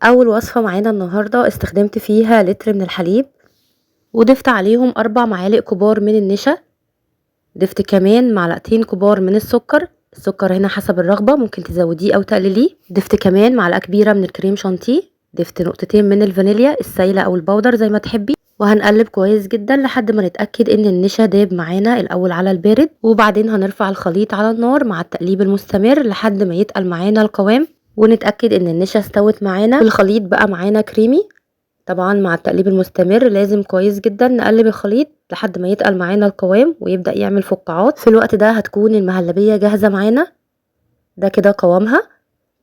اول وصفة معانا النهاردة استخدمت فيها لتر من الحليب، وضفت عليهم 4 معالق كبار من النشا. ضفت كمان معلقتين كبار من السكر هنا حسب الرغبة، ممكن تزوديه او تقلليه. ضفت كمان معلقة كبيرة من الكريم شانتيه. ضفت نقطتين من الفانيليا السايلة او البودر زي ما تحبي، وهنقلب كويس جدا لحد ما نتأكد ان النشا داب معانا الاول على البارد، وبعدين هنرفع الخليط على النار مع التقليب المستمر لحد ما يتقل معانا القوام، ونتأكد ان النشا استوت معانا والخليط بقى معانا كريمي. طبعا مع التقليب المستمر لازم كويس جدا نقلب الخليط لحد ما يتقل معانا القوام ويبدأ يعمل فقاعات. في الوقت ده هتكون المهلبية جاهزة معانا. ده كده قوامها.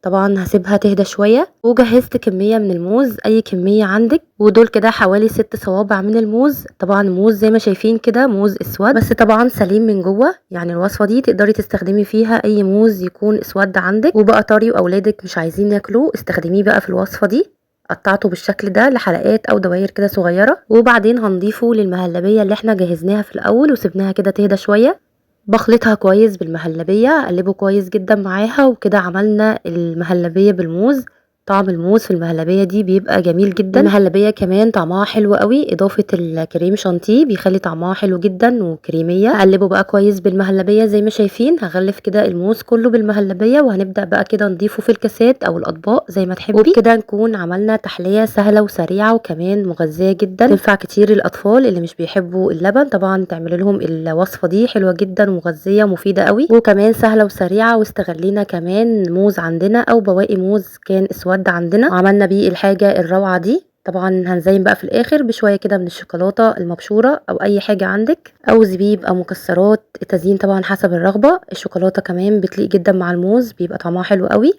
طبعا هسيبها تهدى شوية، وجهزت كمية من الموز، اي كمية عندك، ودول كده حوالي 6 صوابع من الموز. طبعا موز زي ما شايفين كده موز اسود، بس طبعا سليم من جوه. يعني الوصفة دي تقدري تستخدمي فيها اي موز يكون اسود عندك وبقى طري واولادك مش عايزين ياكلوه، استخدميه بقى في الوصفة دي. قطعته بالشكل ده لحلقات او دواير كده صغيرة، وبعدين هنضيفه للمهلبية اللي احنا جهزناها في الاول وسبناها كده تهدى شوية. بخلطها كويس بالمهلبية، اقلبه كويس جدا معاها، وكده عملنا المهلبية بالموز. طعم الموز في المهلبية دي بيبقى جميل جدا. المهلبية كمان طعمها حلو قوي، اضافة الكريم شانتيه بيخلي طعمها حلو جدا وكريمية. هقلبه بقى كويس بالمهلبية زي ما شايفين. هغلف كده الموز كله بالمهلبية، وهنبدأ بقى كده نضيفه في الكاسات او الاطباق زي ما تحبي، وبكده نكون عملنا تحلية سهلة وسريعة وكمان مغذية جدا، تنفع كتير للاطفال اللي مش بيحبوا اللبن. طبعا تعملي لهم الوصفة دي حلوة جدا ومغذية ومفيدة قوي، وكمان سهلة وسريعة. واستغلينا كمان موز عندنا او بواقي موز كان اسود عندنا، وعملنا بيه الحاجة الروعة دي. طبعا هنزين بقى في الاخر بشوية كده من الشوكولاتة المبشورة او اي حاجة عندك، او زبيب او مكسرات. التزيين طبعا حسب الرغبة. الشوكولاتة كمان بتليق جدا مع الموز، بيبقى طعمها حلو قوي،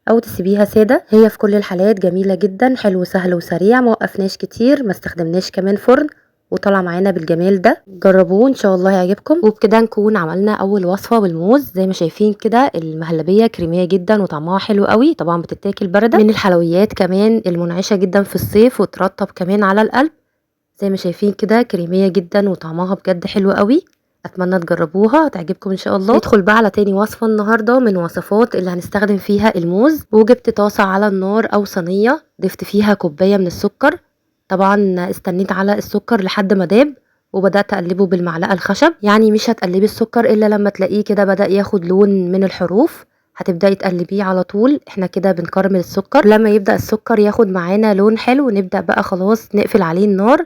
او تسيبيها سادة. هي في كل الحالات جميلة جدا، حلو سهل وسريع، موقفناش كتير، ما استخدمناش كمان فرن، وطلع معانا بالجمال ده. جربوه ان شاء الله يعجبكم. وبكده نكون عملنا اول وصفة بالموز. زي ما شايفين كده المهلبية كريمية جدا وطعمها حلو قوي، طبعا بتتاكل باردة. من الحلويات كمان المنعشة جدا في الصيف وترطب كمان على القلب. زي ما شايفين كده كريمية جدا وطعمها بجد حلو قوي. اتمنى تجربوها هتعجبكم ان شاء الله. ندخل بقى على تاني وصفة النهاردة من وصفات اللي هنستخدم فيها الموز. وجبت طاسة على النار او صينية، ضفت فيها كوباية من السكر. طبعا استنيت على السكر لحد ما داب، وبدأت اقلبه بالمعلقة الخشب. يعني مش هتقلبي السكر الا لما تلاقيه كده بدأ ياخد لون من الحروف، هتبدأي تقلبيه على طول. احنا كده بنكرمل السكر، لما يبدأ السكر ياخد معانا لون حلو نبدأ بقى خلاص نقفل عليه النار،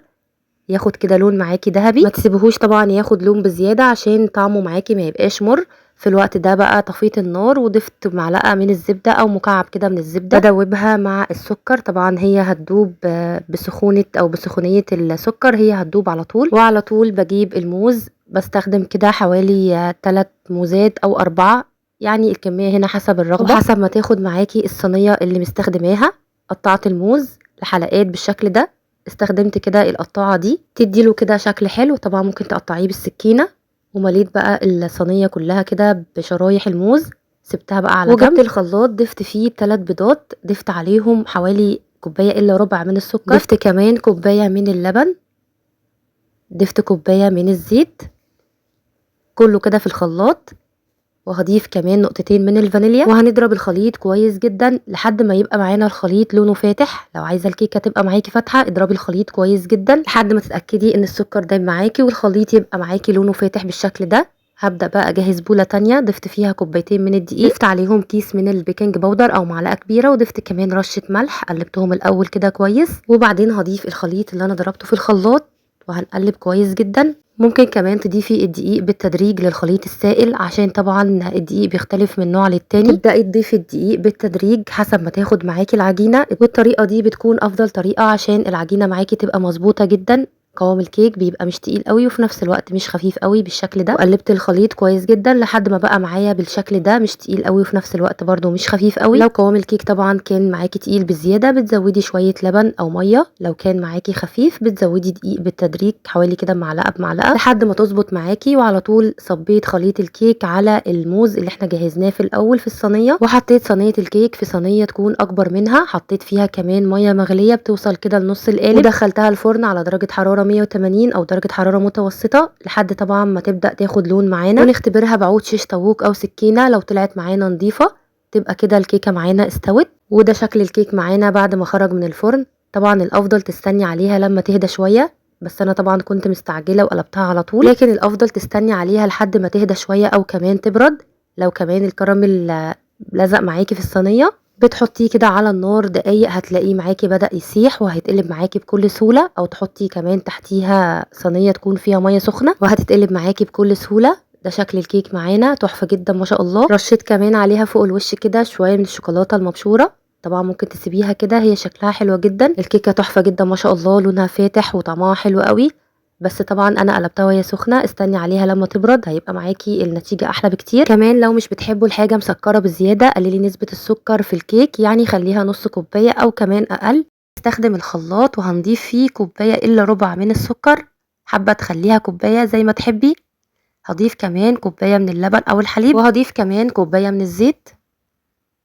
ياخد كده لون معاكي ذهبي. ما تسيبهوش طبعا ياخد لون بزيادة عشان طعمه معاكي ما يبقاش مر. في الوقت ده بقى طفيت النار وضفت معلقة من الزبدة او مكعب كده من الزبدة، بدوبها مع السكر. طبعا هي هتدوب بسخونة او بسخونية السكر، هي هتدوب على طول. وعلى طول بجيب الموز، بستخدم كده حوالي 3 موزات او 4، يعني الكمية هنا حسب الرغبة وحسب ما تاخد معاكي الصينية اللي مستخدماها. قطعت الموز لحلقات بالشكل ده. استخدمت كده القطاعة دي تديله كده شكل حلو. طبعا ممكن تقطعيه بالسكينة. ومليت بقى الصينية كلها كده بشرايح الموز، سبتها بقى على جنب. وجبت الخلاط ضفت فيه 3 بيضات، ضفت عليهم حوالي كوباية الا ربع من السكر، ضفت كمان كوباية من اللبن، ضفت كوباية من الزيت، كله كده في الخلاط. وهضيف كمان نقطتين من الفانيليا، وهنضرب الخليط كويس جدا لحد ما يبقى معانا الخليط لونه فاتح. لو عايزه الكيكه تبقى معاكي فاتحه اضربي الخليط كويس جدا لحد ما تتاكدي ان السكر دايب معاكي والخليط يبقى معاكي لونه فاتح بالشكل ده. هبدا بقى اجهز بوله تانية، ضفت فيها كوبايتين من الدقيق، ضفت عليهم كيس من البيكنج باودر او معلقه كبيره، وضفت كمان رشه ملح. قلبتهم الاول كده كويس، وبعدين هضيف الخليط اللي انا ضربته في الخلاط وهنقلب كويس جدا. ممكن كمان تضيفي الدقيق بالتدريج للخليط السائل، عشان طبعا الدقيق بيختلف من نوع للتاني. تبدأي تضيفي الدقيق بالتدريج حسب ما تاخد معاكي العجينة، والطريقة دي بتكون افضل طريقة عشان العجينة معاكي تبقى مظبوطة جدا. قوام الكيك بيبقى مش تقيل قوي وفي نفس الوقت مش خفيف قوي بالشكل ده. وقلبت الخليط كويس جدا لحد ما بقى معايا بالشكل ده، مش تقيل قوي وفي نفس الوقت برده مش خفيف قوي. لو قوام الكيك طبعا كان معاكي تقيل بزياده بتزودي شويه لبن او ميه، لو كان معاكي خفيف بتزودي دقيق بالتدريج حوالي كده معلقه بمعلقه لحد ما تظبط معاكي. وعلى طول صبيت خليط الكيك على الموز اللي احنا جهزناه في الاول في الصينيه، وحطيت صينيه الكيك في صينيه تكون اكبر منها، حطيت فيها كمان ميه مغليه بتوصل كده لنص القالب، ودخلتها الفرن على درجه حراره 180 او درجه حراره متوسطه لحد طبعا ما تبدا تاخد لون معانا. ونختبرها بعود شيش طاووق او سكينه، لو طلعت معانا نظيفه تبقى كده الكيكة معانا استوت. وده شكل الكيك معانا بعد ما خرج من الفرن. طبعا الافضل تستني عليها لما تهدى شوية، بس انا طبعا كنت مستعجلة وقلبتها على طول، لكن الافضل تستني عليها لحد ما تهدى شوية او كمان تبرد. لو كمان الكراميل لزق معاكي في الصينية، بتحطيه كده على النار دقايق هتلاقيه معاكي بدأ يسيح وهيتقلب معاكي بكل سهولة، او تحطي كمان تحتيها صينية تكون فيها مية سخنة وهتتقلب معاكي بكل سهولة. ده شكل الكيك معانا تحفة جدا ما شاء الله. رشيت كمان عليها فوق الوش كده شوية من الشوكولاتة المبشورة، طبعا ممكن تسيبيها كده، هي شكلها حلوة جدا. الكيكة تحفة جدا ما شاء الله، لونها فاتح وطعمها حلو قوي. بس طبعا انا قلبتها وهي سخنه، استني عليها لما تبرد هيبقى معاكي النتيجه احلى بكتير. كمان لو مش بتحبوا الحاجه مسكره بزياده قللي نسبه السكر في الكيك، يعني خليها نص كوبايه او كمان اقل. استخدم الخلاط وهنضيف فيه كوبايه الا ربع من السكر، حابه تخليها كوبايه زي ما تحبي. هضيف كمان كوبايه من اللبن او الحليب، وهضيف كمان كوبايه من الزيت.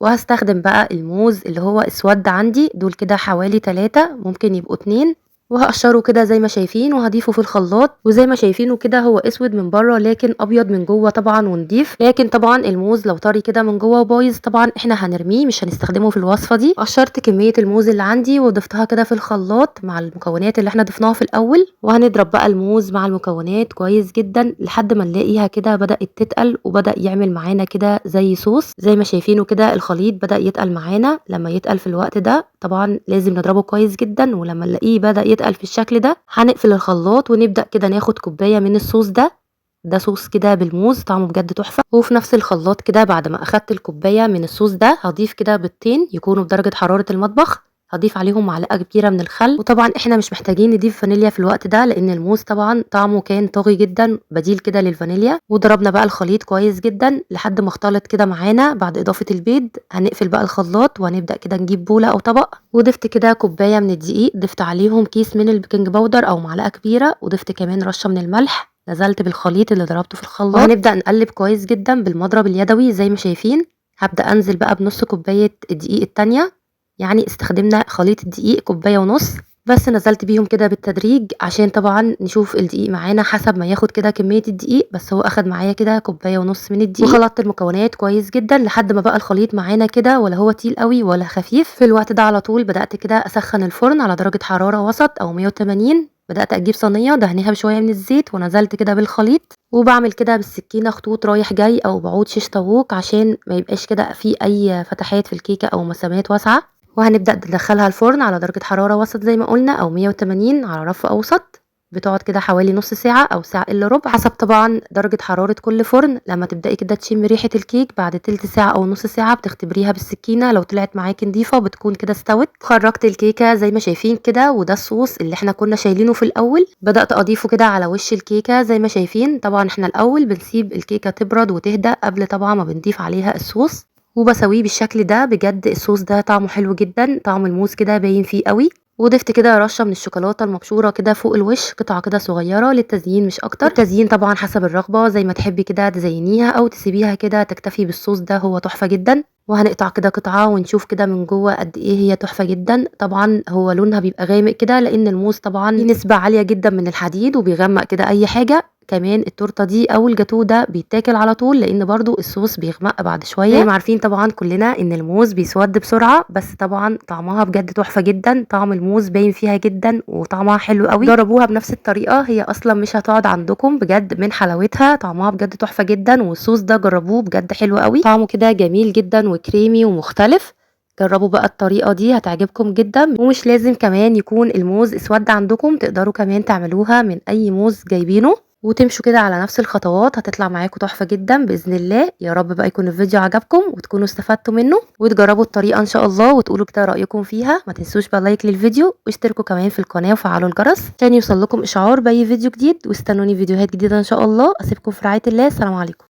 وهستخدم بقى الموز اللي هو اسود عندي، دول كده حوالي 3 ممكن يبقوا 2، وهقشره كده زي ما شايفين وهضيفه في الخلاط. وزي ما شايفينه كده هو اسود من بره لكن ابيض من جوه طبعا ونضيف. لكن طبعا الموز لو طري كده من جوه وبايظ طبعا احنا هنرميه مش هنستخدمه في الوصفه دي. قشرت كميه الموز اللي عندي وضفتها كده في الخلاط مع المكونات اللي احنا ضفناها في الاول، وهنضرب بقى الموز مع المكونات كويس جدا لحد ما نلاقيها كده بدات تتقل وبدا يعمل معانا كده زي صوص. زي ما شايفينه كده الخليط بدا يتقل معانا. لما يتقل في الوقت ده طبعا لازم نضربه كويس جدا، ولما نلاقيه بدا يتقل في الشكل ده هنقفل الخلاط ونبدا كده ناخد كوبايه من الصوص ده صوص كده بالموز طعمه بجد تحفه. وفي نفس الخلاط كده بعد ما اخدت الكوبايه من الصوص ده هضيف كده بيضتين يكونوا بدرجه حراره المطبخ، هضيف عليهم معلقه كبيره من الخل. وطبعا احنا مش محتاجين نضيف فانيليا في الوقت ده لان الموز طبعا طعمه كان طاغي جدا بديل كده للفانيليا. وضربنا بقى الخليط كويس جدا لحد ما اختلط كده معانا. بعد اضافه البيض هنقفل بقى الخلاط وهنبدا كده نجيب بوله او طبق. وضفت كده كوبايه من الدقيق، ضفت عليهم كيس من البيكنج باودر او معلقه كبيره، وضفت كمان رشه من الملح. نزلت بالخليط اللي ضربته في الخلاط وهنبدا نقلب كويس جدا بالمضرب اليدوي زي ما شايفين. هبدا انزل بقى بنص كوبايه الدقيق التانية، يعني استخدمنا خليط الدقيق كوبايه ونص، بس نزلت بيهم كده بالتدريج عشان طبعا نشوف الدقيق معانا حسب ما ياخد كده كميه الدقيق. بس هو اخد معايا كده كوبايه ونص من الدقيق. وخلطت المكونات كويس جدا لحد ما بقى الخليط معانا كده ولا هو تقيل قوي ولا خفيف. في الوقت ده على طول بدات كده اسخن الفرن على درجه حراره وسط او 180. بدات اجيب صينيه دهنيها بشويه من الزيت ونزلت كده بالخليط، وبعمل كده بالسكينه خطوط رايح جاي او بعود شيش طاووق عشان ما يبقاش كده في اي فتحات في الكيكه او مسامات واسعه. وهنبدأ ندخلها الفرن على درجة حرارة وسط زي ما قلنا او 180 على رف اوسط. بتقعد كده حوالي نص ساعة او ساعة الا ربع حسب طبعا درجة حرارة كل فرن. لما تبدأي كده تشمي ريحة الكيك بعد تلت ساعة او نص ساعة بتختبريها بالسكينة، لو طلعت معاكي نضيفة بتكون كده استوت. خرجت الكيكة زي ما شايفين كده، وده الصوص اللي احنا كنا شايلينه في الاول. بدأت اضيفه كده على وش الكيكة زي ما شايفين. طبعا احنا الاول بنسيب الكيكة تبرد وتهدى قبل طبعا ما بنضيف عليها الصوص، وبسويه بالشكل ده. بجد الصوص ده طعمه حلو جدا، طعم الموز كده باين فيه قوي. وضفت كده رشه من الشوكولاته المبشوره كده فوق الوش، قطعه كده صغيره للتزيين مش اكتر. التزيين طبعا حسب الرغبه زي ما تحبي كده تزينيها او تسيبيها كده تكتفي بالصوص ده، هو تحفه جدا. وهنقطع كده قطعه ونشوف كده من جوه قد ايه هي تحفه جدا. طبعا هو لونها بيبقى غامق كده لان الموز طبعا ليه نسبه عاليه جدا من الحديد وبيغمق كده اي حاجه. كمان التورته دي او الجاتوه ده بيتاكل على طول لان برضو الصوص بيغمق بعد شويه. زي ما عارفين طبعا كلنا ان الموز بيسود بسرعه، بس طبعا طعمها بجد تحفه جدا. طعم الموز باين فيها جدا وطعمها حلو قوي. جربوها بنفس الطريقه، هي اصلا مش هتقعد عندكم بجد من حلاوتها. طعمها بجد تحفه جدا، والصوص ده جربوه بجد حلو قوي. طعمه كده جميل جدا وكريمي ومختلف. جربوا بقى الطريقة دي هتعجبكم جدا. ومش لازم كمان يكون الموز اسود عندكم، تقدروا كمان تعملوها من اي موز جايبينه وتمشوا كده على نفس الخطوات، هتطلع معاكم تحفة جدا بإذن الله. يا رب بقى يكون الفيديو عجبكم وتكونوا استفدتوا منه، وتجربوا الطريقة ان شاء الله وتقولوا كده رأيكم فيها. ما تنسوش بقى لايك للفيديو واشتركوا كمان في القناة وفعلوا الجرس عشان يوصل لكم اشعار بأي فيديو جديد. واستنوني فيديوهات جديدة ان شاء الله. اسيبكم في رعاية الله، السلام عليكم.